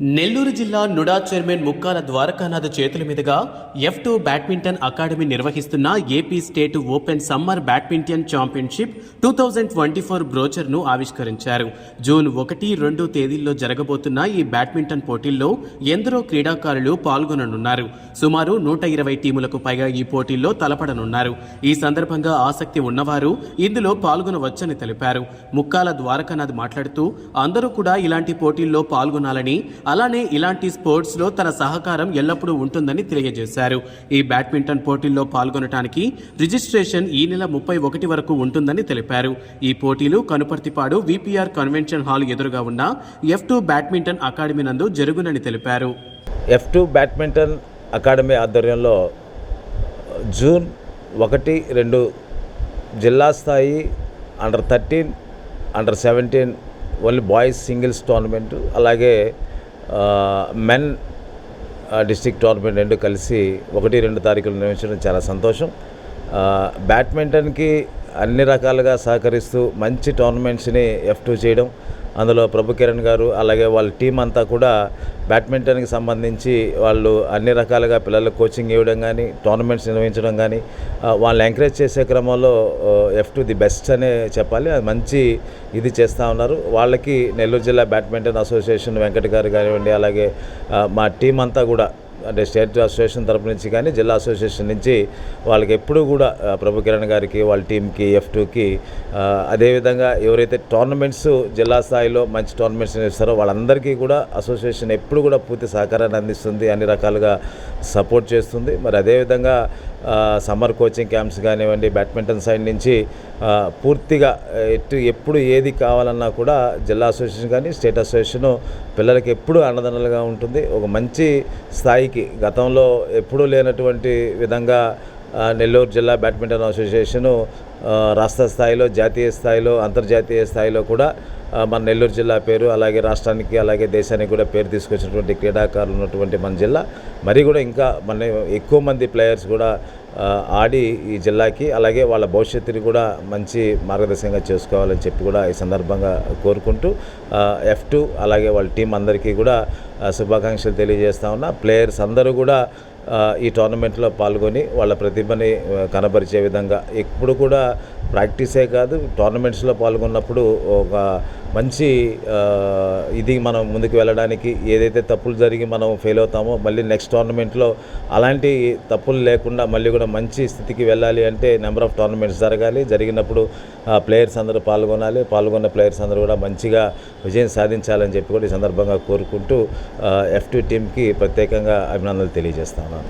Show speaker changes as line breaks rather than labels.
నెల్లూరు జిల్లా NUDA chairman ముక్కాల Dwarakanath చేతుల మీదుగా F2 బ్యాడ్మింటన్ అకాడమీ నిర్వహిస్తున్న AP state open summer badminton championship 2024 బ్రోచర్ను ఆవిష్కరించారు. జూన్ 1-2 తేదీల్లో జరగబోతున్న ఈ బ్యాడ్మింటన్ పోటీల్లో ఎందరో క్రీడాకారులు పాల్గొననున్నారు. సుమారు 120 టీములకు పైగా ఈ పోటీల్లో తలపడనున్నారు. ఈ సందర్భంగా ఆసక్తి ఉన్నవారు ఇందులో పాల్గొనవచ్చని తెలిపారు. ముక్కాల ద్వారకానాథ్ మాట్లాడుతూ అందరూ కూడా ఇలాంటి పోటీల్లో పాల్గొనాలని, అలానే ఇలాంటి స్పోర్ట్స్లో తన సహకారం ఎల్లప్పుడూ ఉంటుందని తెలియజేశారు. ఈ బ్యాడ్మింటన్ పోటీల్లో పాల్గొనడానికి రిజిస్ట్రేషన్ ఈ నెల 31 వరకు ఉంటుందని తెలిపారు. ఈ పోటీలు కనుపర్తిపాడు విపిఆర్ కన్వెన్షన్ హాల్ ఎదురుగా ఉన్న F2 బ్యాడ్మింటన్ అకాడమీ నందు జరుగునని తెలిపారు.
F2 బ్యాడ్మింటన్ అకాడమీ ఆధ్వర్యంలో జూన్ 1-2 జిల్లా స్థాయి under 13, under 17 only boys singles tournament, అలాగే మెన్ డిస్ట్రిక్ట్ టోర్నమెంట్ రెండు కలిసి 1-2 తారీఖులు నిర్వహించడం చాలా సంతోషం. బ్యాడ్మింటన్కి అన్ని రకాలుగా సహకరిస్తూ మంచి టోర్నమెంట్స్ని F2 చేయడం, అందులో ప్రభు కిరణ్ గారు అలాగే వాళ్ళ టీం అంతా కూడా బ్యాడ్మింటన్కి సంబంధించి వాళ్ళు అన్ని రకాలుగా పిల్లలకు కోచింగ్ ఇవ్వడం కానీ, టోర్నమెంట్స్ నిర్వహించడం కానీ, వాళ్ళని ఎంకరేజ్ చేసే క్రమంలో F2 ది బెస్ట్ అనే చెప్పాలి. అది మంచి ఇది చేస్తూ ఉన్నారు. వాళ్ళకి నెల్లూరు జిల్లా బ్యాడ్మింటన్ అసోసియేషన్ వెంకట గారు కానివ్వండి, అలాగే మా టీం అంతా కూడా అంటే స్టేట్ అసోసియేషన్ తరపు నుంచి కానీ జిల్లా అసోసియేషన్ నుంచి వాళ్ళకి ఎప్పుడూ కూడా ప్రభు కిరణ్ గారికి వాళ్ళ టీంకి F2కి అదేవిధంగా ఎవరైతే టోర్నమెంట్స్ జిల్లా స్థాయిలో మంచి టోర్నమెంట్స్ నిర్వహిస్తారో వాళ్ళందరికీ కూడా అసోసియేషన్ ఎప్పుడు కూడా పూర్తి సహకారాన్ని అందిస్తుంది, అన్ని రకాలుగా సపోర్ట్ చేస్తుంది. మరి అదేవిధంగా సమ్మర్ కోచింగ్ క్యాంప్స్ కానివ్వండి, బ్యాడ్మింటన్ సైడ్ నుంచి పూర్తిగా ఎప్పుడు ఏది కావాలన్నా కూడా జిల్లా అసోసియేషన్ కానీ స్టేట్ అసోసియేషను పిల్లలకి ఎప్పుడూ అండదండలుగా ఉంటుంది. ఒక మంచి స్థాయికి గతంలో ఎప్పుడూ లేనటువంటి విధంగా నెల్లూరు జిల్లా బ్యాడ్మింటన్ అసోసియేషను రాష్ట్ర స్థాయిలో, జాతీయ స్థాయిలో, అంతర్జాతీయ స్థాయిలో కూడా మన నెల్లూరు జిల్లా పేరు అలాగే రాష్ట్రానికి అలాగే దేశానికి కూడా పేరు తీసుకొచ్చినటువంటి క్రీడాకారులు ఉన్నటువంటి మన జిల్లా. మరి కూడా ఇంకా మన ఎక్కువ మంది ప్లేయర్స్ కూడా ఆడి ఈ జిల్లాకి అలాగే వాళ్ళ భవిష్యత్తుని కూడా మంచి మార్గదర్శకంగా చేసుకోవాలని చెప్పి కూడా ఈ సందర్భంగా కోరుకుంటూ F2 అలాగే వాళ్ళ టీం అందరికీ కూడా శుభాకాంక్షలు తెలియజేస్తా ఉన్నా. ప్లేయర్స్ అందరూ కూడా ఈ టోర్నమెంట్లో పాల్గొని వాళ్ళ ప్రతిభని కనబరిచే విధంగా ఎప్పుడు కూడా ప్రాక్టీసే కాదు, టోర్నమెంట్స్లో పాల్గొన్నప్పుడు ఒక మంచి ఇది మనం ముందుకు వెళ్ళడానికి ఏదైతే తప్పులు జరిగి మనం ఫెయిల్ అవుతామో మళ్ళీ నెక్స్ట్ టోర్నమెంట్లో అలాంటి తప్పులు లేకుండా మళ్ళీ కూడా మంచి స్థితికి వెళ్ళాలి అంటే నెంబర్ ఆఫ్ టోర్నమెంట్స్ జరగాలి. జరిగినప్పుడు ప్లేయర్స్ అందరూ పాల్గొనాలి, పాల్గొన్న ప్లేయర్స్ అందరూ కూడా మంచిగా విజయం సాధించాలని చెప్పి కూడా ఈ సందర్భంగా కోరుకుంటూ F2 టీంకి ప్రత్యేకంగా అభినందనలు తెలియజేస్తాను.